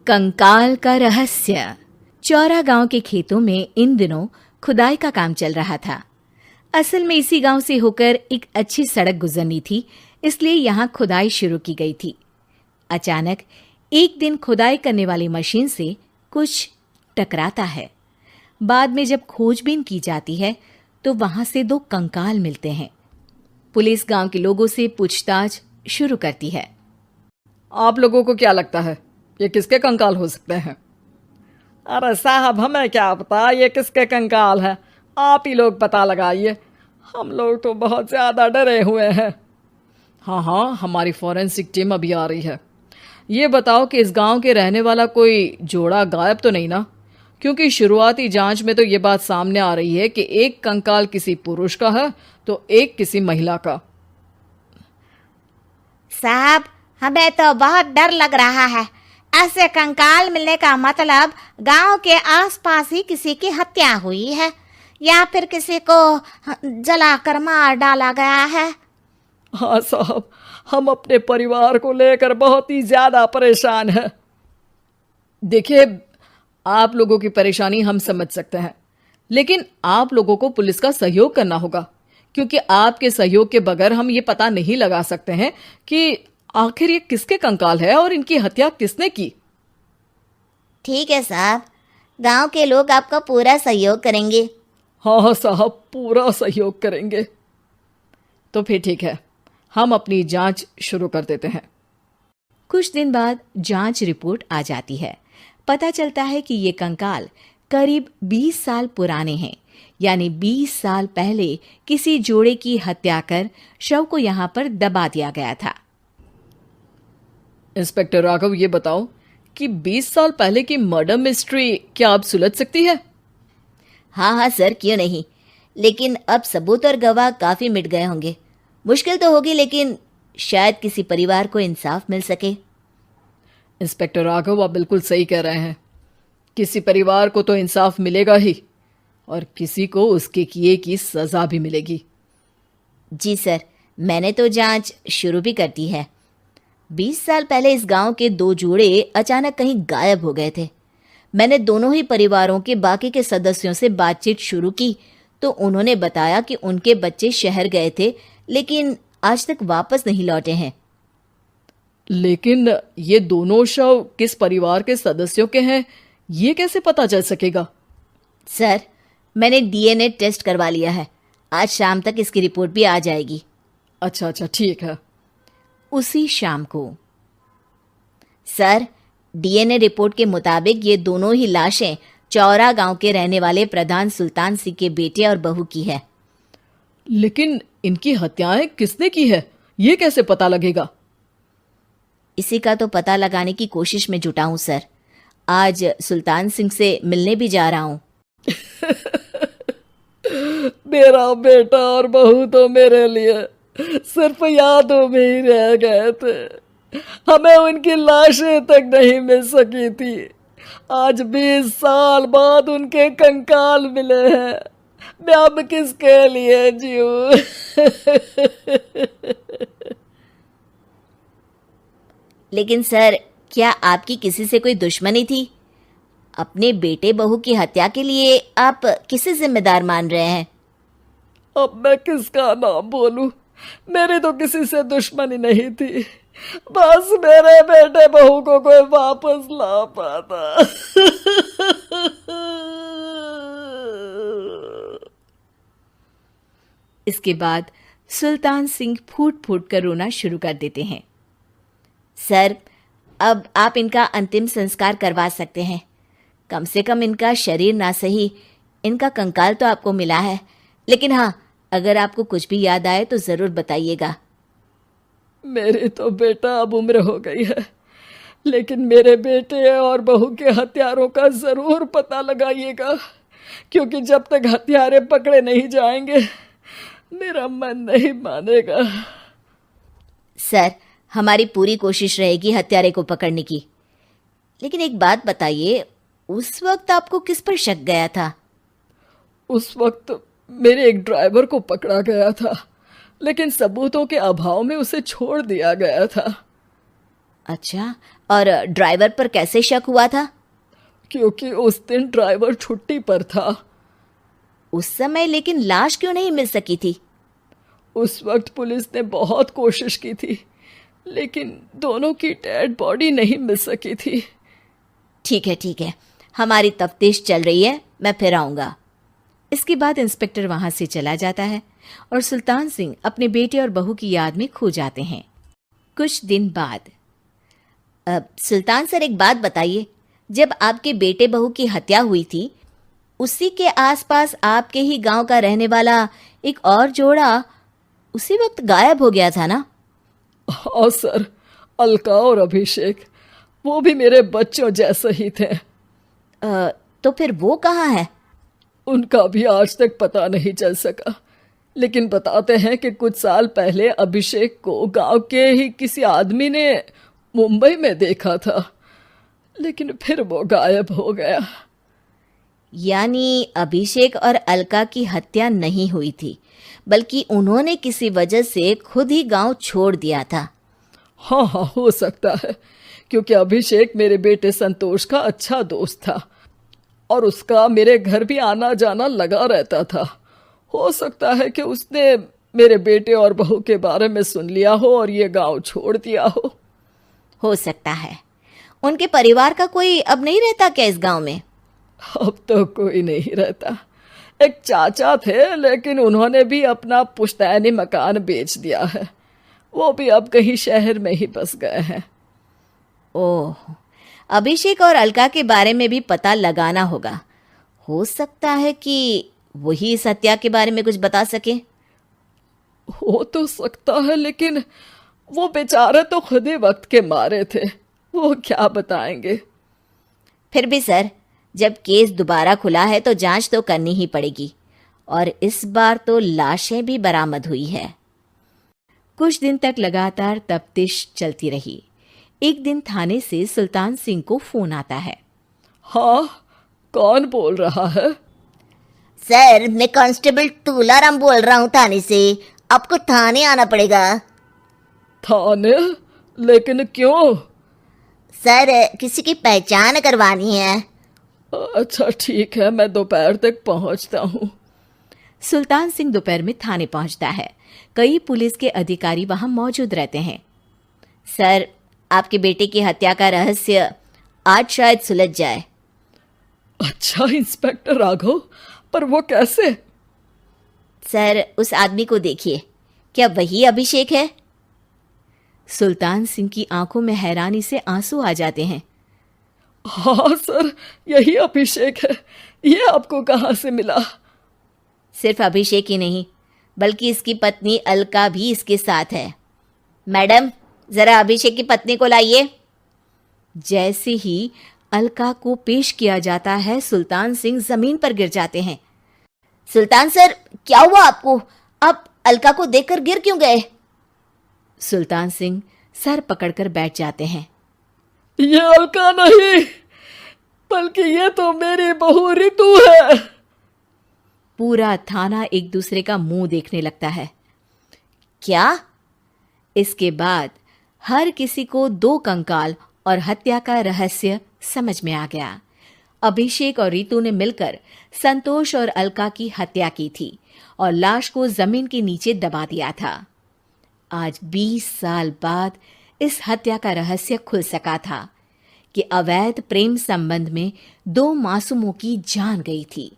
कंकाल का रहस्य। चौरा गांव के खेतों में इन दिनों खुदाई का काम चल रहा था। असल में इसी गांव से होकर एक अच्छी सड़क गुजरनी थी, इसलिए यहां खुदाई शुरू की गई थी। अचानक एक दिन खुदाई करने वाली मशीन से कुछ टकराता है। बाद में जब खोजबीन की जाती है तो वहां से 2 कंकाल मिलते हैं। पुलिस गांव के लोगों से पूछताछ शुरू करती है। आप लोगों को क्या लगता है ये किसके कंकाल हो सकते हैं? अरे साहब, हमें क्या पता ये किसके कंकाल है, आप ही लोग पता लगाइए। हम लोग तो बहुत ज़्यादा डरे हुए हैं। हाँ, हमारी फॉरेंसिक टीम अभी आ रही है। ये बताओ कि इस गांव के रहने वाला कोई जोड़ा गायब तो नहीं ना? क्योंकि शुरुआती जांच में तो ये बात सामने आ रही है कि एक कंकाल किसी पुरुष का है तो एक किसी महिला का। साहब, हमें तो बहुत डर लग रहा है। ऐसे कंकाल मिलने का मतलब गांव के आसपास ही किसी की हत्या हुई है या फिर किसी को जलाकर मार डाला गया है। हाँ साहब, हम अपने परिवार को लेकर बहुत ही ज्यादा परेशान हैं। देखिए, आप लोगों की परेशानी हम समझ सकते हैं, लेकिन आप लोगों को पुलिस का सहयोग करना होगा, क्योंकि आपके सहयोग के बगैर हम ये पता नहीं लगा सकते हैं कि आखिर ये किसके कंकाल है और इनकी हत्या किसने की। ठीक है साहब, गांव के लोग आपका पूरा सहयोग करेंगे। हाँ साहब, पूरा सहयोग करेंगे। तो फिर ठीक है, हम अपनी जांच शुरू कर देते हैं। कुछ दिन बाद जांच रिपोर्ट आ जाती है। पता चलता है कि ये कंकाल करीब 20 साल पुराने हैं, यानी 20 साल पहले किसी जोड़े की हत्या कर शव को यहाँ पर दबा दिया गया था। इंस्पेक्टर राघव, ये बताओ कि 20 साल पहले की मर्डर मिस्ट्री क्या आप सुलझ सकती है? हाँ सर, क्यों नहीं। लेकिन अब सबूत और गवाह काफी मिट गए होंगे। मुश्किल तो होगी, लेकिन शायद किसी परिवार को इंसाफ मिल सके। इंस्पेक्टर राघव, आप बिल्कुल सही कह रहे हैं। किसी परिवार को तो इंसाफ मिलेगा ही, और किसी को उसके किए की सजा भी मिलेगी। जी सर, मैंने तो जांच शुरू भी कर दी है। 20 साल पहले इस गांव के 2 जोड़े अचानक कहीं गायब हो गए थे। मैंने दोनों ही परिवारों के बाकी के सदस्यों से बातचीत शुरू की तो उन्होंने बताया कि उनके बच्चे शहर गए थे, लेकिन आज तक वापस नहीं लौटे हैं। लेकिन ये दोनों शव किस परिवार के सदस्यों के हैं, ये कैसे पता चल सकेगा? सर, मैंने डीएनए टेस्ट करवा लिया है। आज शाम तक इसकी रिपोर्ट भी आ जाएगी। अच्छा, ठीक है। उसी शाम को सर, डीएनए रिपोर्ट के मुताबिक ये दोनों ही लाशें चौरा गांव के रहने वाले प्रधान सुल्तान सिंह के बेटे और बहू की है। लेकिन इनकी हत्याएं किसने की है, ये कैसे पता लगेगा? इसी का तो पता लगाने की कोशिश में जुटा हूं सर। आज सुल्तान सिंह से मिलने भी जा रहा हूं। मेरा बेटा और बहू तो मेरे लिए सिर्फ यादों में ही रह गए थे। हमें उनकी लाशें तक नहीं मिल सकी थी। आज 20 साल बाद उनके कंकाल मिले हैं। मैं अब किसके लिए जीऊं? लेकिन सर, क्या आपकी किसी से कोई दुश्मनी थी? अपने बेटे बहू की हत्या के लिए आप किसे जिम्मेदार मान रहे हैं? अब मैं किसका नाम बोलूं? मेरी तो किसी से दुश्मनी नहीं थी, बस मेरे बेटे बहू को कोई वापस ला पाता। इसके बाद सुल्तान सिंह फूट फूट कर रोना शुरू कर देते हैं। सर, अब आप इनका अंतिम संस्कार करवा सकते हैं। कम से कम इनका शरीर ना सही, इनका कंकाल तो आपको मिला है। लेकिन हाँ, अगर आपको कुछ भी याद आए तो जरूर बताइएगा। मेरी तो बेटा अब उम्र हो गई है, लेकिन मेरे बेटे और बहू के हत्यारों का जरूर पता लगाइएगा, क्योंकि जब तक हत्यारे पकड़े नहीं जाएंगे मेरा मन नहीं मानेगा। सर, हमारी पूरी कोशिश रहेगी हत्यारे को पकड़ने की। लेकिन एक बात बताइए, उस वक्त आपको किस पर शक गया था? उस वक्त मेरे एक ड्राइवर को पकड़ा गया था, लेकिन सबूतों के अभाव में उसे छोड़ दिया गया था। अच्छा, और ड्राइवर पर कैसे शक हुआ था? क्योंकि उस दिन ड्राइवर छुट्टी पर था। उस समय लेकिन लाश क्यों नहीं मिल सकी थी? उस वक्त पुलिस ने बहुत कोशिश की थी, लेकिन दोनों की डेड बॉडी नहीं मिल सकी थी। ठीक है, हमारी तफ्तीश चल रही है, मैं फिर आऊँगा। इसके बाद इंस्पेक्टर वहां से चला जाता है और सुल्तान सिंह अपने बेटे और बहू की याद में खो जाते हैं। कुछ दिन बाद सुल्तान सर, एक बात बताइए, जब आपके बेटे बहू की हत्या हुई थी, उसी के आसपास आपके ही गांव का रहने वाला एक और जोड़ा उसी वक्त गायब हो गया था ना? हाँ सर, अलका और अभिषेक, वो भी मेरे बच्चों जैसे ही थे। तो फिर वो कहाँ है? उनका भी आज तक पता नहीं चल सका, लेकिन बताते हैं कि कुछ साल पहले अभिषेक को गांव के ही किसी आदमी ने मुंबई में देखा था, लेकिन फिर वो गायब हो गया। यानी अभिषेक और अलका की हत्या नहीं हुई थी, बल्कि उन्होंने किसी वजह से खुद ही गांव छोड़ दिया था। हाँ, हो सकता है, क्योंकि अभिषेक मेरे बेटे संतोष का अच्छा दोस्त था और उसका मेरे घर भी आना जाना लगा रहता था। हो सकता है कि उसने मेरे बेटे और बहू के बारे में सुन लिया हो और ये गांव छोड़ दिया हो सकता है। उनके परिवार का कोई अब नहीं रहता क्या इस गांव में? अब तो कोई नहीं रहता। एक चाचा थे, लेकिन उन्होंने भी अपना पुश्तैनी मकान बेच दिया है। वो भी अब कहीं शहर में ही बस गए हैं। ओह, अभिषेक और अलका के बारे में भी पता लगाना होगा। हो सकता है कि वही इस हत्या के बारे में कुछ बता सके। हो तो सकता है, लेकिन वो बेचारे तो खुद ही वक्त के मारे थे, वो क्या बताएंगे। फिर भी सर, जब केस दोबारा खुला है तो जांच तो करनी ही पड़ेगी, और इस बार तो लाशें भी बरामद हुई है। कुछ दिन तक लगातार तफ्तीश चलती रही। एक दिन थाने से सुल्तान सिंह को फोन आता है। हाँ, कौन बोल रहा है? सर, मैं कांस्टेबल तुलाराम बोल रहा हूँ थाने से। आपको थाने आना पड़ेगा। थाने? लेकिन क्यों? सर, किसी की पहचान करवानी है। अच्छा ठीक है, मैं दोपहर तक पहुंचता हूँ। सुल्तान सिंह दोपहर में थाने पहुंचता है। कई पुलिस के अधिकारी वहां मौजूद रहते हैं। सर, आपके बेटे की हत्या का रहस्य आज शायद सुलझ जाए। अच्छा इंस्पेक्टर राघव, पर वो कैसे? सर, उस आदमी को देखिए, क्या वही अभिषेक है? सुल्तान सिंह की आंखों में हैरानी से आंसू आ जाते हैं। हाँ सर, यही अभिषेक है। ये आपको कहाँ से मिला? सिर्फ अभिषेक ही नहीं, बल्कि इसकी पत्नी अलका भी इसके साथ है। मैडम, जरा अभिषेक की पत्नी को लाइए। जैसे ही अलका को पेश किया जाता है, सुल्तान सिंह जमीन पर गिर जाते हैं। सुल्तान सर, क्या हुआ आपको? आप अलका को देखकर गिर क्यों गए? सुल्तान सिंह सर पकड़कर बैठ जाते हैं। ये अलका नहीं, बल्कि ये तो मेरी बहू रितु है। पूरा थाना एक दूसरे का मुंह देखने लगता है। क्या? इसके बाद हर किसी को दो कंकाल और हत्या का रहस्य समझ में आ गया। अभिषेक और रितु ने मिलकर संतोष और अलका की हत्या की थी और लाश को जमीन के नीचे दबा दिया था। आज 20 साल बाद इस हत्या का रहस्य खुल सका था कि अवैध प्रेम संबंध में 2 मासूमों की जान गई थी।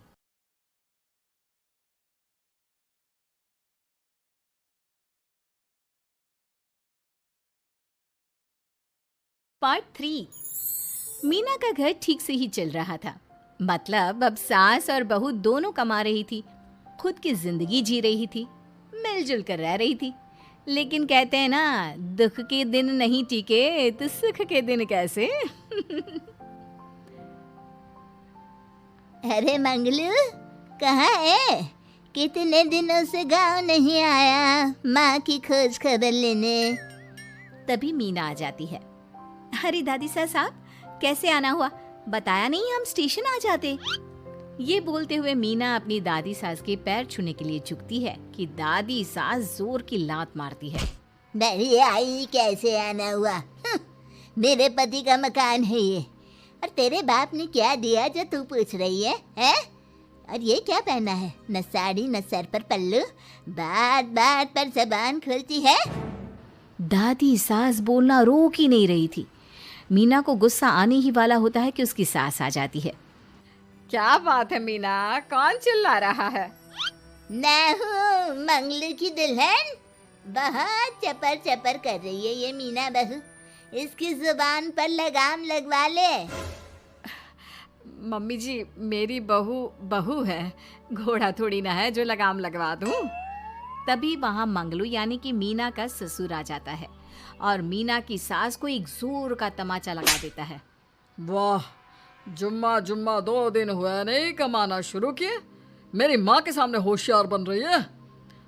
पार्ट 3। मीना का घर ठीक से ही चल रहा था। मतलब अब सास और बहू दोनों कमा रही थी, खुद की जिंदगी जी रही थी, मिलजुल कर रह रही थी। लेकिन कहते हैं ना, दुख के दिन नहीं टीके तो सुख के दिन कैसे। अरे मंगलू, कहाँ है? कितने दिनों से गांव नहीं आया माँ की खोज खबर लेने। तभी मीना आ जाती है। अरे दादी साहब, कैसे आना हुआ? बताया नहीं, हम स्टेशन आ जाते। ये बोलते हुए मीना अपनी दादी सास के पैर छूने के लिए झुकती है कि दादी सास जोर की लात मारती है। बड़ी आई, कैसे आना हुआ? मेरे पति का मकान है ये। और तेरे बाप ने क्या दिया जो तू पूछ रही है, हैं? और ये क्या पहना है? न साड़ी न सर पर पल्लू, बात बात पर जबान खुलती है। दादी सास बोलना रोक ही नहीं रही थी। मीना को गुस्सा आने ही वाला होता है कि उसकी सास आ जाती है। क्या बात है मीना, कौन चिल्ला रहा है? मैं हूँ मंगलू की दुल्हन। बहुत चपर चपर कर रही है ये मीना बहू। इसकी जुबान पर लगाम लगवा ले। मम्मी जी, मेरी बहू है, घोड़ा थोड़ी ना है जो लगाम लगवा दूं। तभी वहां मंगलू यानी कि मीना का ससुर आ जाता है और मीना की सास को एक जोर का तमाचा लगा देता है। वाह, जुम्मा जुम्मा 2 दिन हुए नहीं कमाना शुरू किए, मेरी माँ के सामने होशियार बन रही है।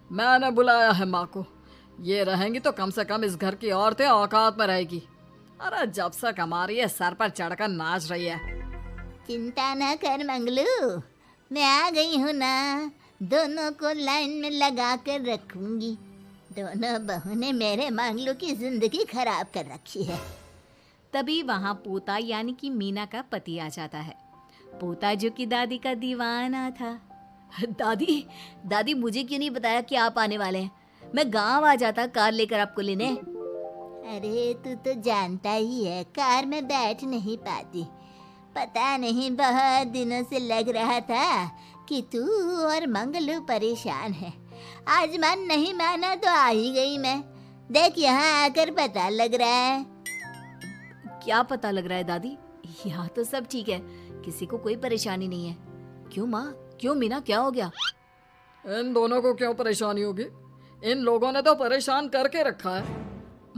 मैंने बुलाया है माँ को, ये रहेंगी तो कम से कम इस घर की औरतें औकात में रहेगी। अरे जब से कमा रही है सर पर चढ़कर नाच रही है। चिंता न कर मंगलू, मैं आ गई हूँ ना। दोनों को लाइन में लगा कर रखूंगी। दोनों बहू ने मेरे मंगलू की जिंदगी खराब कर रखी है। तभी वहां पोता यानी कि मीना का पति आ जाता है। पोता जो कि दादी का दीवाना था। दादी दादी मुझे क्यों नहीं बताया कि आप आने वाले हैं? मैं गांव आ जाता कार लेकर आपको लेने। अरे तू तो जानता ही है कार में बैठ नहीं पाती। पता नहीं बहुत दिनों से लग रहा था कि तू और मंगलू परेशान है। आज मन नहीं माना तो आ ही गई मैं। देख यहाँ आकर पता लग रहा है। क्या पता लग रहा है दादी? यहाँ तो सब ठीक है, किसी को कोई परेशानी नहीं है। क्यों माँ, क्यों मीना, क्या हो गया? इन दोनों को क्यों परेशानी होगी? इन लोगों ने तो परेशान करके रखा है।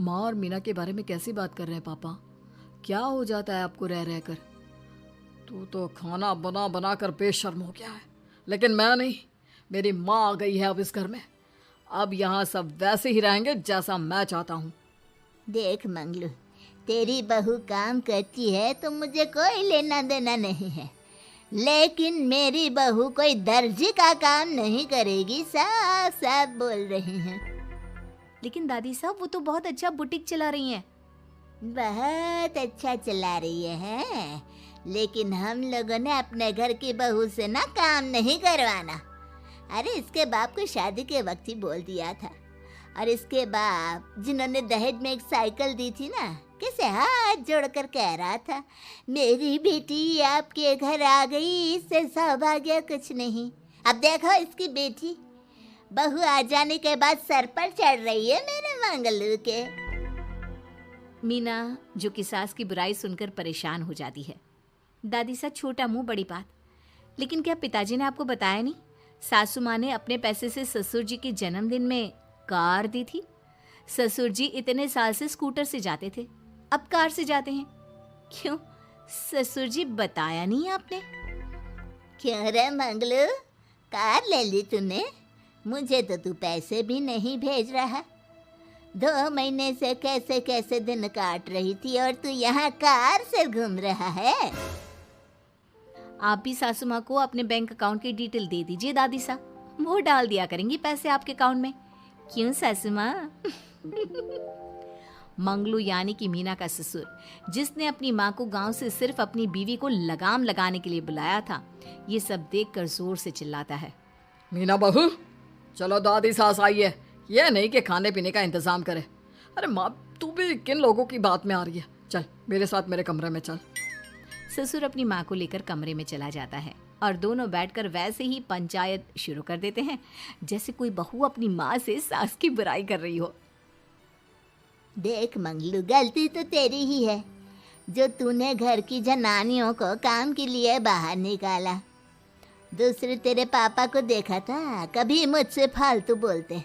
माँ और मीना के बारे में कैसी बात कर रहे हैं पापा? क्या हो जाता है आपको रह रह कर? तू तो खाना बना बना कर बेशर्म हो गया है, लेकिन मैं नहीं। मेरी माँ आ गई है अब इस घर में। अब यहाँ सब वैसे ही रहेंगे जैसा मैं चाहता हूँ। देख मंगलू, तेरी बहू काम करती है तो मुझे कोई लेना देना नहीं है, लेकिन मेरी बहू कोई दर्जी का काम नहीं करेगी। साफ साफ बोल रही हैं। लेकिन दादी साहब, वो तो बहुत अच्छा बुटीक चला रही हैं। बहुत अच्छा चला रही है, लेकिन हम लोगों ने अपने घर की बहू से ना काम नहीं करवाना। अरे इसके बाप को शादी के वक्त ही बोल दिया था। और इसके बाप जिन्होंने दहेज में एक साइकिल दी थी ना, कैसे हाथ जोड़कर कह रहा था, मेरी बेटी आपके घर आ गई, इससे सौभाग्य कुछ नहीं। अब देखो इसकी बेटी, बहू आ जाने के बाद सर पर चढ़ रही है मेरे मंगलू के। मीना जो कि सास की बुराई सुनकर परेशान हो जाती है। दादी सा छोटा मुंह बड़ी बात। लेकिन क्या पिताजी ने आपको बताया नहीं? सासू माँ ने अपने पैसे से ससुर जी के जन्मदिन में कार दी थी। ससुर जी इतने साल से स्कूटर से जाते थे, अब कार से जाते हैं। क्यों ससुर जी, बताया नहीं आपने? क्यों रे मंगलू, कार ले ली तूने? मुझे तो तू पैसे भी नहीं भेज रहा। 2 महीने से कैसे कैसे दिन काट रही थी और तू यहाँ कार से घूम रहा है। आप भी सासू माँ को अपने बैंक अकाउंट की डिटेल दे दीजिए दादी सा, वो डाल दिया करेंगी पैसे आपके अकाउंट में। क्यों सासू माँ? मंगलू यानी कि मीना का ससुर, जिसने अपनी माँ को गांव से सिर्फ अपनी बीवी को लगाम लगाने के लिए बुलाया था, ये सब देखकर जोर से चिल्लाता है। मीना बहू, चलो दादी सास आई है, ये नहीं कि खाने पीने का इंतजाम करे। अरे माँ, तू भी किन लोगों की बात में आ रही है? चल मेरे साथ मेरे कमरे में चल। ससुर अपनी माँ को लेकर कमरे में चला जाता है और दोनों बैठकर वैसे ही पंचायत शुरू कर देते हैं जैसे कोई बहू अपनी माँ से सास की बुराई कर रही हो। देख मंगलू, गलती तो तेरी ही है जो तूने घर की जनानियों को काम के लिए बाहर निकाला। दूसरे तेरे पापा को देखा था, कभी मुझसे फालतू बोलते।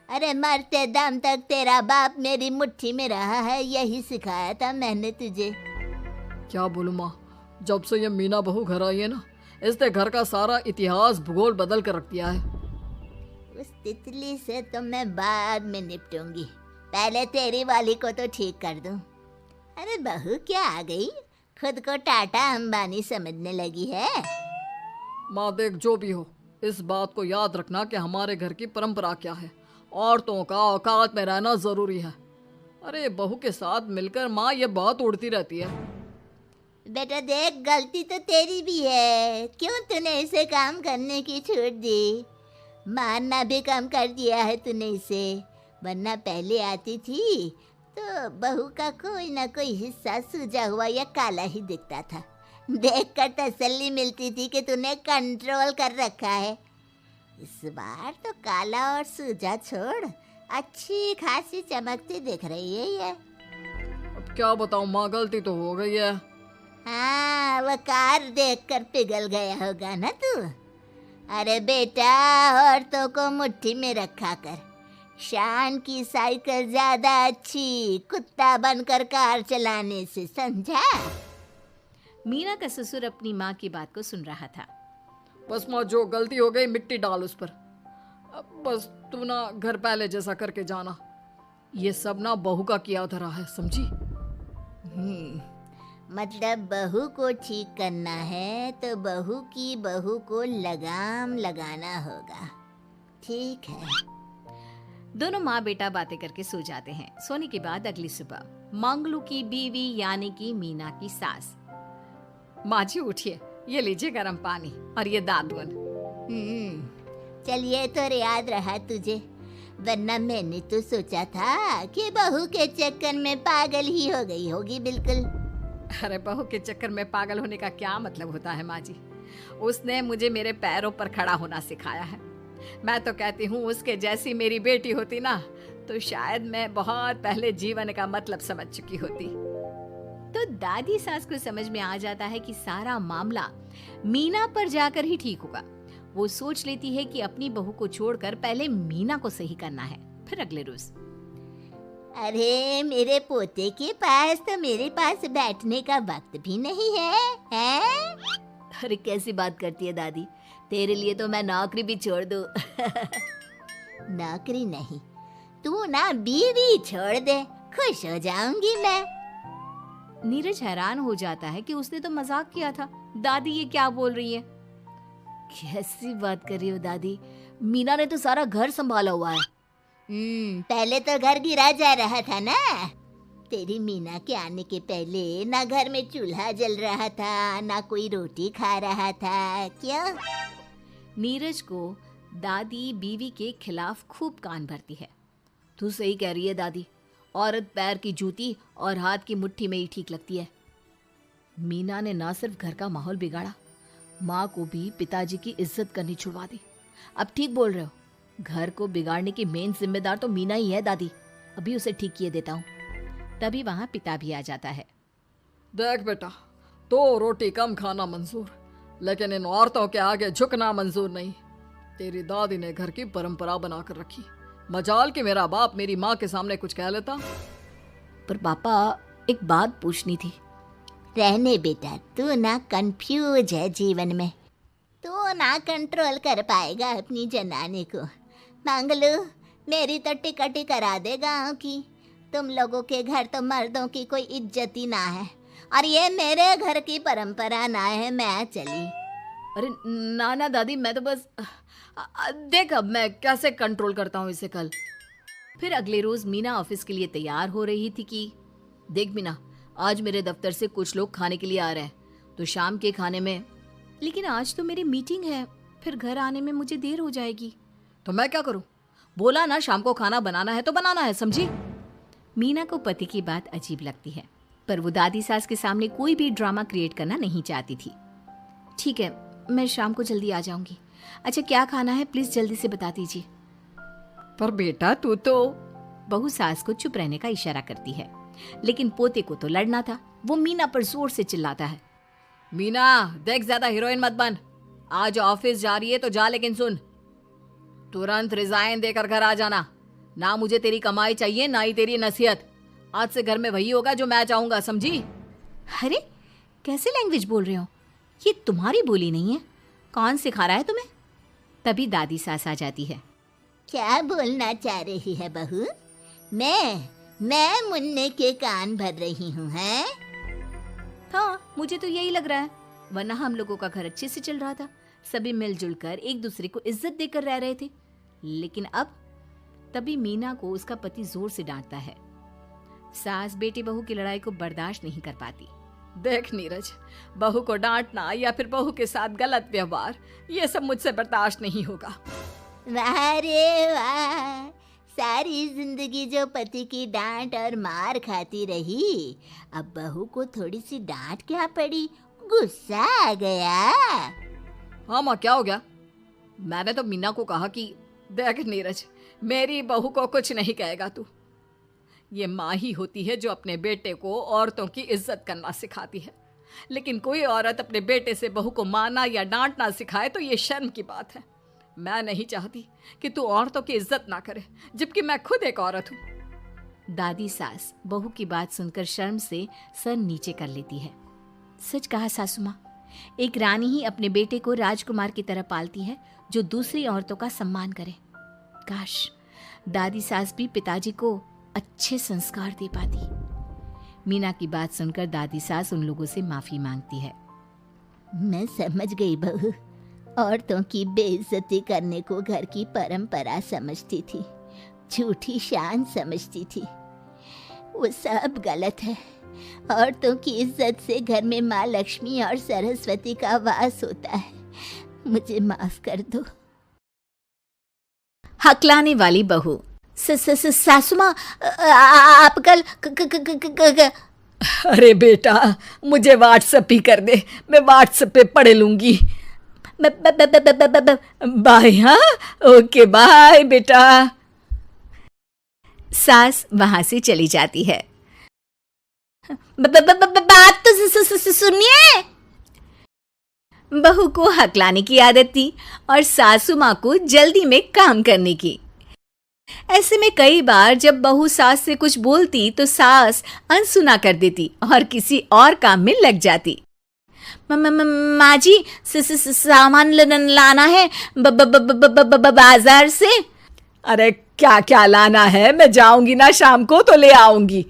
अरे मरते दम तक तेरा बाप मेरी मुट्ठी में रहा है, यही सिखाया था मैंने तुझे। क्या बोलूं माँ, जब से ये मीना बहू घर आई है ना, इसने घर का सारा इतिहास भूगोल बदल कर रख दिया है। उस तितली से तो मैं बाद में निपटूंगी, पहले तेरी वाली को तो ठीक कर दूं। अरे बहू क्या आ गई, खुद को टाटा अंबानी समझने लगी है। माँ देख, जो भी हो, इस बात को याद रखना कि हमारे घर की परंपरा क्या है। औरतों का औकात में रहना जरूरी है। अरे बहू के साथ मिलकर माँ ये बहुत उड़ती रहती है। बेटा देख, गलती तो तेरी भी है। क्यों तूने इसे काम करने की छूट दी? मारना भी कम कर दिया है तूने इसे, वरना पहले आती थी तो बहू का कोई ना कोई हिस्सा सूजा हुआ या काला ही दिखता था। देखकर तसल्ली मिलती थी कि तूने कंट्रोल कर रखा है। इस बार तो काला और सूजा छोड़, अच्छी खासी चमकती दिख रही है ये। अब क्या बताऊँ माँ, गलती तो हो गई है। हाँ, वो कार देखकर पिघल गया होगा ना तू। अरे बेटा, औरतों को मुट्ठी में रखा कर। शान की साइकिल ज्यादा अच्छी कुत्ता बनकर कार चलाने से, समझा? मीना का ससुर अपनी माँ की बात को सुन रहा था। बस माँ, जो गलती हो गई मिट्टी डाल उस पर। अब बस तू ना घर पहले जैसा करके जाना। ये सब ना बहू का किया धरा है, समझी? मतलब बहू को ठीक करना है तो बहू को लगाम लगाना होगा। ठीक है। दोनों माँ बेटा बातें करके सो जाते हैं। सोने के बाद अगली सुबह मंगलू की बीवी यानी कि मीना की सास, माँ जी उठिए, ये लीजिए गर्म पानी और ये दादुन। चल, ये तो याद रहा तुझे, वरना मैंने तो सोचा था कि बहू के चक्कर में पागल ही हो गई होगी बिल्कुल। अरे बहू के चक्कर में पागल होने का क्या मतलब होता है माँ जी? उसने मुझे मेरे पैरों पर खड़ा होना सिखाया है। मैं तो कहती हूँ उसके जैसी मेरी बेटी होती ना तो शायद मैं बहुत पहले जीवन का मतलब समझ चुकी होती। तो दादी सास को समझ में आ जाता है कि सारा मामला मीना पर जाकर ही ठीक होगा। वो सोच लेती है कि अपनी बहू को छोड़कर पहले मीना को सही करना है। फिर अगले रोज, अरे मेरे पोते के पास तो मेरे पास बैठने का वक्त भी नहीं है, हैं? अरे कैसी बात करती है दादी, तेरे लिए तो मैं नौकरी भी छोड़ दूं। नौकरी नहीं, तू ना बीवी छोड़ दे, खुश हो जाऊंगी मैं। नीरज हैरान हो जाता है कि उसने तो मजाक किया था। दादी ये क्या बोल रही है? कैसी बात कर रही हो दादी? मीना ने तो सारा घर संभाला हुआ है। पहले तो घर गिरा जा रहा था ना। तेरी मीना के आने के पहले ना घर में चूल्हा जल रहा था, ना कोई रोटी खा रहा था। क्यों? नीरज को दादी बीवी के खिलाफ खूब कान भरती है। तू सही कह रही है दादी, औरत पैर की जूती और हाथ की मुट्ठी में ही ठीक लगती है। मीना ने ना सिर्फ घर का माहौल बिगाड़ा, माँ को भी पिताजी की इज्जत करनी छुड़वा दी। अब ठीक बोल रहे हो, घर को बिगाड़ने की मेन जिम्मेदार तो मीना ही है दादी। अभी उसे ठीक किए देता हूँ। तभी वहाँ पिता भी आ जाता है। देख बेटा, तो रोटी कम खाना मंजूर, लेकिन इन औरतों के आगे झुकना मंजूर नहीं। तेरी दादी ने घर की परंपरा बनाकर रखी। मजाल कि मेरा बाप मेरी माँ के सामने कुछ कह लेता। पर पापा, एक बात पूछनी थी। रहने बेटा, तू ना कंफ्यूज है जीवन में, तू ना कंट्रोल कर पाएगा अपनी जनानी को। मंगलू, मेरी तो टिकट ही करा दे गाँव की। तुम लोगों के घर तो मर्दों की कोई इज्जत ही ना है, और ये मेरे घर की परंपरा ना है। मैं चली। अरे ना ना दादी, मैं तो बस देख अब मैं कैसे कंट्रोल करता हूँ इसे कल। फिर अगले रोज मीना ऑफिस के लिए तैयार हो रही थी कि देख मीना, आज मेरे दफ्तर से कुछ लोग खाने के लिए आ रहे हैं, तो शाम के खाने में। लेकिन आज तो मेरी मीटिंग है, फिर घर आने में मुझे देर हो जाएगी। तो मैं क्या करूं? बोला ना शाम को खाना बनाना है तो बनाना है, समझी? मीना को पति की बात अजीब लगती है, पर वो दादी सास के सामने कोई भी ड्रामा क्रिएट करना नहीं चाहती थी। ठीक है, मैं शाम को जल्दी आ जाऊंगी। अच्छा क्या खाना है प्लीज जल्दी से बता दीजिए। पर बेटा तू तो। बहू सास को चुप रहने का इशारा करती है, लेकिन पोते को तो लड़ना था। वो मीना पर जोर से चिल्लाता है। मीना देख, ज्यादा हीरोइन मत बन। आज ऑफिस जा रही है तो जा, लेकिन सुन, तुरंत रिजाइन देकर घर आ जाना। ना मुझे तेरी कमाई चाहिए, ना ही तेरी नसीहत। आज से घर में वही होगा जो मैं चाहूंगा, समझी? अरे कैसे लैंग्वेज बोल रहे हो? ये तुम्हारी बोली नहीं है। कौन सिखा रहा है तुम्हें? तभी दादी सास आ जाती है। क्या बोलना चाह रही है बहू? मैं मुन्ने के कान भर रही हूँ, हैं? हाँ, मुझे तो यही लग रहा है, वरना हम लोगों का घर अच्छे से चल रहा था। सभी मिलजुल कर एक दूसरे को इज्जत देकर रह रहे थे। लेकिन अब तभी मीना को उसका पति जोर से डांटता है। सास बेटी बहू की लड़ाई को बर्दाश्त नहीं कर पाती। देख नीरज, बहू को डांटना या फिर बहू के साथ गलत व्यवहार, ये सब मुझसे बर्दाश्त नहीं होगा। वाह रे वाह, सारी जिंदगी जो पति की डांट और मार खाती रही, अब बहू को थोड़ी सी डांट क्या पड़ी, गुस्सा आ गया। हाँ माँ, क्या हो गया? मैंने तो मीना को कहा कि देख नीरज, मेरी बहू को कुछ नहीं कहेगा तू। ये माँ ही होती है जो अपने बेटे को औरतों की इज्जत करना सिखाती है, लेकिन कोई औरत अपने बेटे से बहू को मारना या डांटना सिखाए तो ये शर्म की बात है। मैं नहीं चाहती कि तू औरतों की इज्जत ना करे, जबकि मैं खुद एक औरत हूँ। दादी सास बहू की बात सुनकर शर्म से सर नीचे कर लेती है। सच कहा सासू माँ, एक रानी ही अपने बेटे को राजकुमार की तरह पालती है जो दूसरी औरतों का सम्मान करे। काश दादी सास भी पिताजी को अच्छे संस्कार दे पाती। मीना की बात सुनकर दादी सास उन लोगों से माफी मांगती है। मैं समझ गई बहू, औरतों की बेइज्जती करने को घर की परंपरा समझती थी, झूठी शान समझती थी। वो सब गलत है। औरतों की इज्जत से घर में माँ लक्ष्मी और सरस्वती का वास होता है। मुझे माफ कर दो। हकलाने वाली बहू। सासू माँ, आप कल अरे बेटा, मुझे व्हाट्सएप ही कर दे, मैं व्हाट्सएप पे पढ़ लूंगी। बाय। हाँ, ओके बाय बेटा। सास वहां से चली जाती है। बात तो सुनिए। बहू को हकलाने की आदत थी और सासू माँ को जल्दी में काम करने की। ऐसे में कई बार जब बहू सास से कुछ बोलती तो सास अनसुना कर देती और किसी और काम में लग जाती। माँ जी, सामान लाना है बाजार से। अरे क्या क्या लाना है? मैं जाऊंगी ना शाम को तो ले आऊंगी।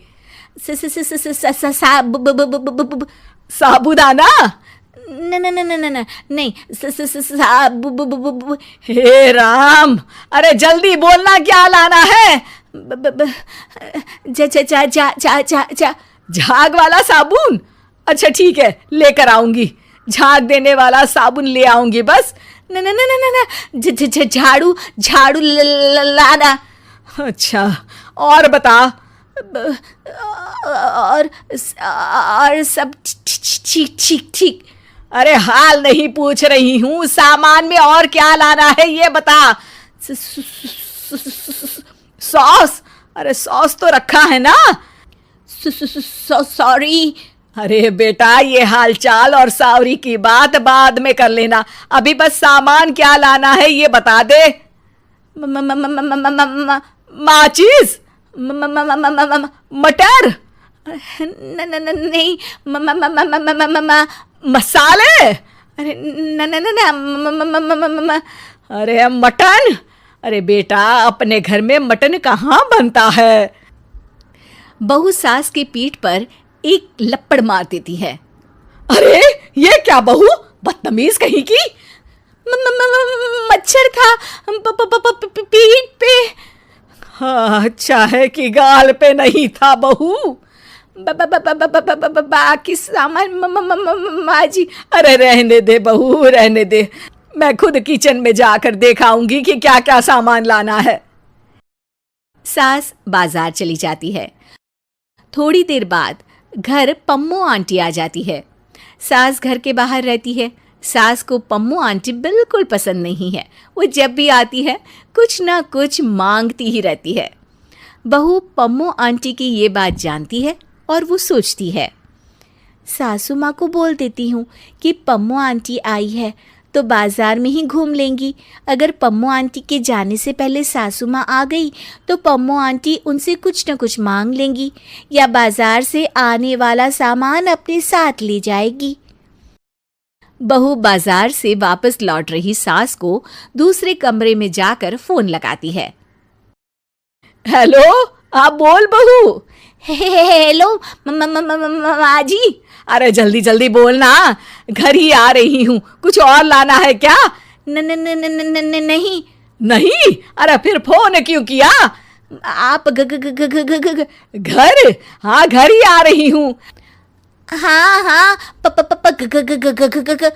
साबुदाना? नहीं, हे राम, अरे जल्दी बोलना क्या लाना है? झाग वाला साबुन? अच्छा ठीक है, लेकर आऊंगी। झाग देने वाला साबुन ले आऊंगी बस। झाड़ू लाना। अच्छा, और बता। और सब ठीक। अरे हाल नहीं पूछ रही हूँ, सामान में और क्या लाना है ये बता। सॉस? अरे सॉस तो रखा है ना। सॉरी। अरे बेटा, ये हालचाल और सॉरी की बात बाद में कर लेना, अभी बस सामान क्या लाना है ये बता दे। माचिस? मटर? नहीं, मसाले? अरे अरे मटन? अरे बेटा, अपने घर में मटन कहाँ बनता है? बहू सास की पीठ पर एक लपड़ मार देती है। अरे ये क्या बहू, बदतमीज कहीं की। मच्छर था पीठ पे। हाँ, अच्छा है कि गाल पे नहीं था बहू। बाकी सामान माँ जी। अरे रहने दे बहू, रहने दे, मैं खुद किचन में जाकर देखाऊंगी कि क्या क्या सामान लाना है। सास बाजार चली जाती है। थोड़ी देर बाद घर पम्मू आंटी आ जाती है। सास घर के बाहर रहती है। सास को पम्मू आंटी बिल्कुल पसंद नहीं है। वो जब भी आती है कुछ ना कुछ मांगती ही रहती है। बहू पम्मू आंटी की ये बात जानती है और वो सोचती है, सासू माँ को बोल देती हूँ कि पम्मू आंटी आई है तो बाजार में ही घूम लेंगी। अगर पम्मू आंटी के जाने से पहले सासू माँ आ गई तो पम्मू आंटी उनसे कुछ न कुछ मांग लेंगी या बाजार से आने वाला सामान अपने साथ ले जाएगी। बहू बाजार से वापस लौट रही सास को दूसरे कमरे में जाकर फोन लगाती है। हेलो, आप बोल बहू। हेलो माँ जी। अरे जल्दी जल्दी बोलना, घर ही आ रही हूँ, कुछ और लाना है क्या? नहीं। नहीं? अरे फिर फोन क्यों किया? आप घर? हाँ, घर ही आ रही हूँ। हाँ हाँ प प प प ग ग ग ग ग ग ग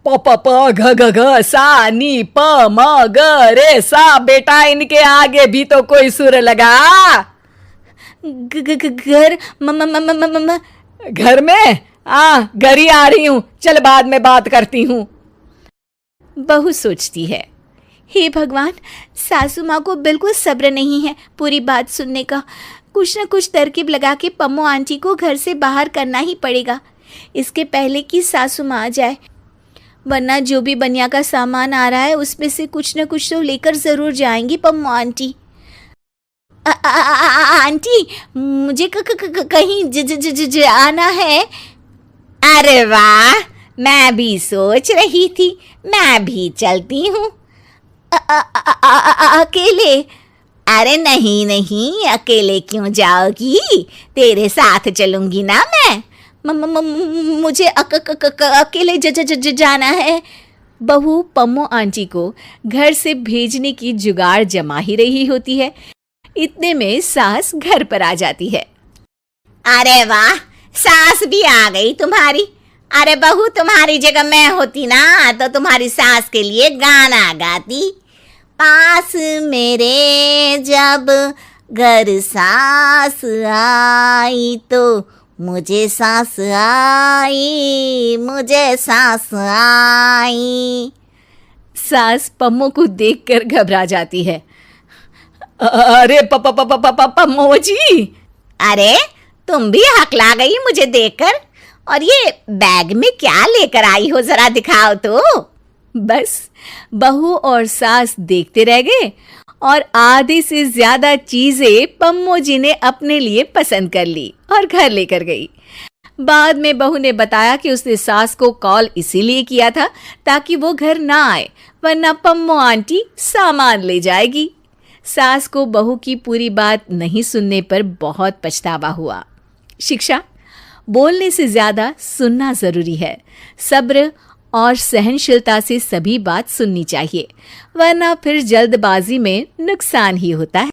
प प प घ घ घ सा नी प म ग रे सा। बेटा, इनके आगे भी तो कोई सुर लगा। घर म म म म म म घर में? घर ही आ रही हूँ, चल बाद में बात करती हूँ। बहू सोचती है, हे भगवान, सासू माँ को बिल्कुल सब्र नहीं है पूरी बात सुनने का। कुछ न कुछ तरकीब लगा के पम्मो आंटी को घर से बाहर करना ही पड़ेगा, इसके पहले कि सासू माँ आ जाए। वरना जो भी बनिया का सामान आ रहा है उसमें से कुछ न कुछ तो लेकर ज़रूर जाएंगी पम्मो आंटी। आंटी, मुझे कहीं जाना है। अरे वाह, मैं भी सोच रही थी, मैं भी चलती हूँ। अकेले? अरे नहीं नहीं, अकेले क्यों जाओगी, तेरे साथ चलूंगी ना मैं। मुझे अकेले जाना है। बहू पम्मो आंटी को घर से भेजने की जुगाड़ जमा ही रही होती है, इतने में सास घर पर आ जाती है। अरे वाह, सास भी आ गई तुम्हारी। अरे बहू, तुम्हारी जगह मैं होती ना तो तुम्हारी सास के लिए गाना गाती। पास मेरे जब घर सास आई तो मुझे सास आई, मुझे सास आई। सास पम्मो को देखकर घबरा जाती है। अरे पम्मो जी। अरे, तुम भी हकला गई मुझे देखकर। और ये बैग में क्या लेकर आई हो, जरा दिखाओ तो। बस बहू और सास देखते रह गए और आधे से ज्यादा चीजें पम्मो जी ने अपने लिए पसंद कर ली और घर लेकर गई। बाद में बहू ने बताया कि उसने सास को कॉल इसीलिए किया था ताकि वो घर ना आए, वरना पम्मो आंटी सामान ले जाएगी। सास को बहू की पूरी बात नहीं सुनने पर बहुत पछतावा हुआ। शिक्षा: बोलने से ज्यादा सुनना जरूरी है। सब्र और सहनशीलता से सभी बात सुननी चाहिए, वरना फिर जल्दबाजी में नुकसान ही होता है।